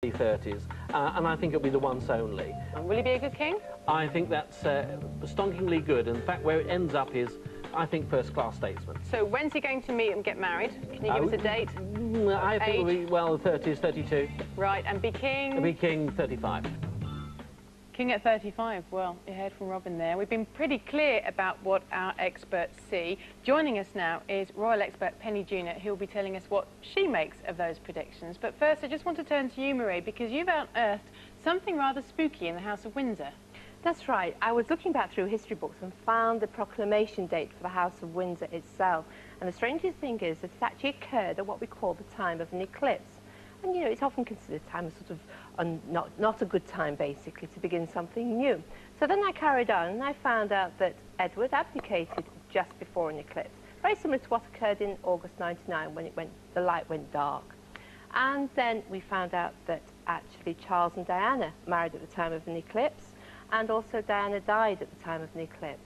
30s, and I think it'll be the once only. Will he be a good king? I think that's stonkingly good. In fact, where it ends up is, I think, first-class statesman. So when's he going to meet and get married? Can you give us a date? I think it'll be, well, 30s, 32. Right, and be king? He'll be king 35. King at 35. Well, you heard from Robin there. We've been pretty clear about what our experts see. Joining us now is royal expert Penny Junor, who will be telling us what she makes of those predictions. But first, I just want to turn to you, Marie, because you've unearthed something rather spooky in the House of Windsor. That's right. I was looking back through history books and found the proclamation date for the House of Windsor itself. And the strangest thing is that it actually occurred at what we call the time of an eclipse. And, you know, it's often considered a time of sort of not a good time, basically, to begin something new. So then I carried on and I found out that Edward abdicated just before an eclipse, very similar to what occurred in August 99 when the light went dark. And then we found out that actually Charles and Diana married at the time of an eclipse, and also Diana died at the time of an eclipse.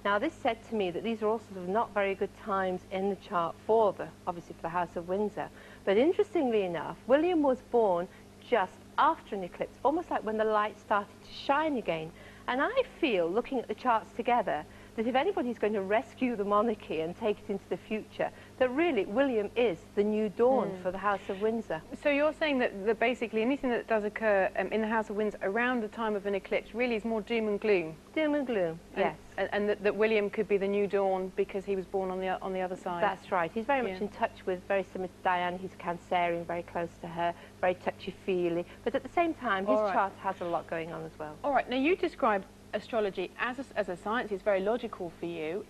Now, this said to me that these are all sort of not very good times in the chart for obviously for the House of Windsor. But interestingly enough, William was born just after an eclipse, almost like when the light started to shine again. And I feel, looking at the charts together, that if anybody's going to rescue the monarchy and take it into the future, that really William is the new dawn for the House of Windsor. So you're saying that basically anything that does occur in the House of Windsor around the time of an eclipse really is more doom and gloom? Doom and gloom, yes. And that William could be the new dawn because he was born on the other side? That's right. He's very much in touch with, very similar to Diana, he's a Cancerian, very close to her, very touchy-feely. But at the same time, his chart has a lot going on as well. All right. Now, you described astrology as a science. It's very logical for you.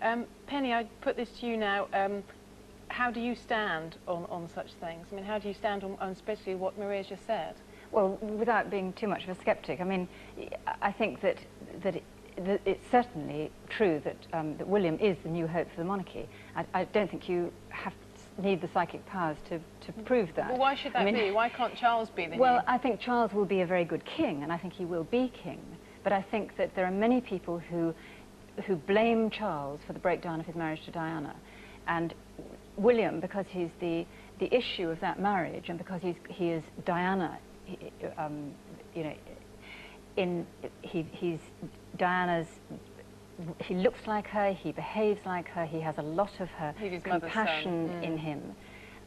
Penny, I put this to you now. How do you stand on such things? I mean, how do you stand on especially what Maria's just said? Well, without being too much of a sceptic, I mean, I think that it's certainly true that, that William is the new hope for the monarchy. I don't think you need the psychic powers to prove that. Well, why should that be? Why can't Charles be the new? Well, I think Charles will be a very good king, and I think he will be king. But I think that there are many people who blame Charles for the breakdown of his marriage to Diana. And William, because he's the issue of that marriage, and because he is Diana, you know, he's Diana's. He looks like her, he behaves like her, he has a lot of her compassion in him,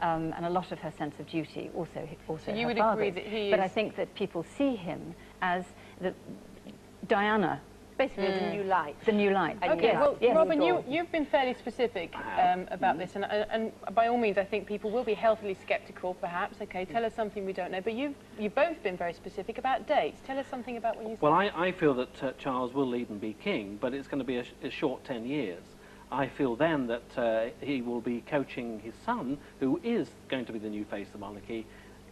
and a lot of her sense of duty. Also so you her would father's. agree that he is... But I think that people see him as Diana. Basically, the new light. The new light. Okay, well, Robin, you've been fairly specific about this, and by all means, I think people will be healthily sceptical, perhaps. Okay, tell us something we don't know. But you've both been very specific about dates. Tell us something about what you think. Well, I feel that Charles will lead and be king, but it's going to be a short 10 years. I feel then that he will be coaching his son, who is going to be the new face of the monarchy,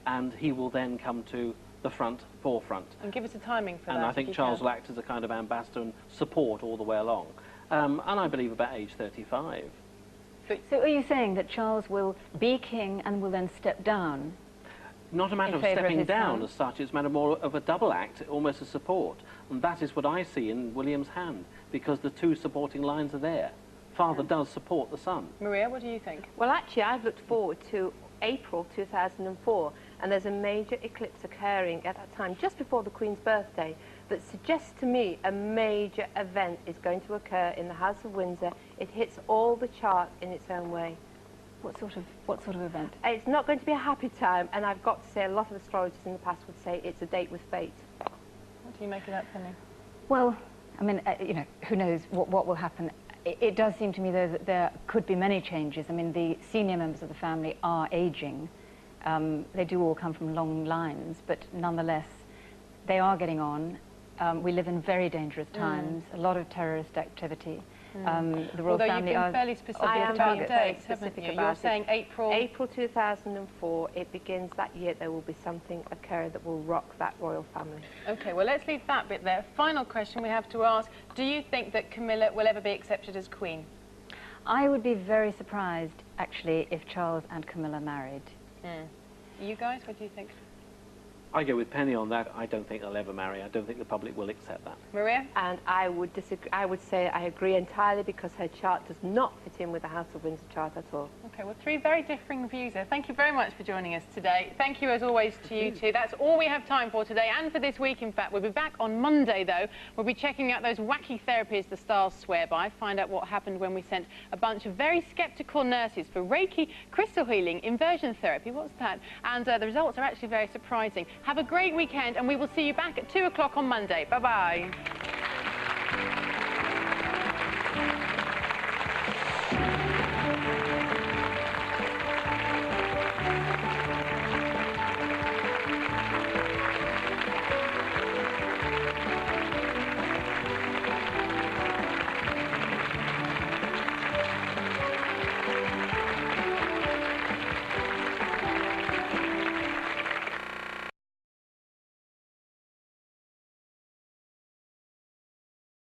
and he will then come to the forefront. And give us a timing for that. And I think Charles will act as a kind of ambassador and support all the way along. And I believe about age 35. So are you saying that Charles will be king and will then step down? Not a matter of stepping down as such, it's a matter more of a double act, almost a support. And that is what I see in William's hand, because the two supporting lines are there. Father does support the son. Maria, what do you think? Well, actually, I've looked forward to April 2004, and there's a major eclipse occurring at that time, just before the Queen's birthday, that suggests to me a major event is going to occur in the House of Windsor. It hits all the charts in its own way. What sort of event? It's not going to be a happy time, and I've got to say a lot of astrologers in the past would say it's a date with fate. What do you make of that, Penny? Well, I mean, you know, who knows what will happen. It does seem to me, though, that there could be many changes. I mean, the senior members of the family are aging. They do all come from long lines, but nonetheless, they are getting on. We live in very dangerous times, a lot of terrorist activity. The royal family you've been fairly specific about dates, haven't you? You're saying April... April 2004, it begins that year. There will be something occurring that will rock that royal family. OK, well, let's leave that bit there. Final question we have to ask, do you think that Camilla will ever be accepted as Queen? I would be very surprised, actually, if Charles and Camilla married. You guys, what do you think? I go with Penny on that. I don't think they'll ever marry. I don't think the public will accept that. Maria? And I would disagree. I would say I agree entirely, because her chart does not fit in with the House of Windsor chart at all. Okay, well, three very differing views there. Thank you very much for joining us today. Thank you, as always, to you two. That's all we have time for today and for this week, in fact. We'll be back on Monday, though. We'll be checking out those wacky therapies the stars swear by, find out what happened when we sent a bunch of very sceptical nurses for Reiki, crystal healing, inversion therapy. What's that? And the results are actually very surprising. Have a great weekend, and we will see you back at 2 o'clock on Monday. Bye-bye.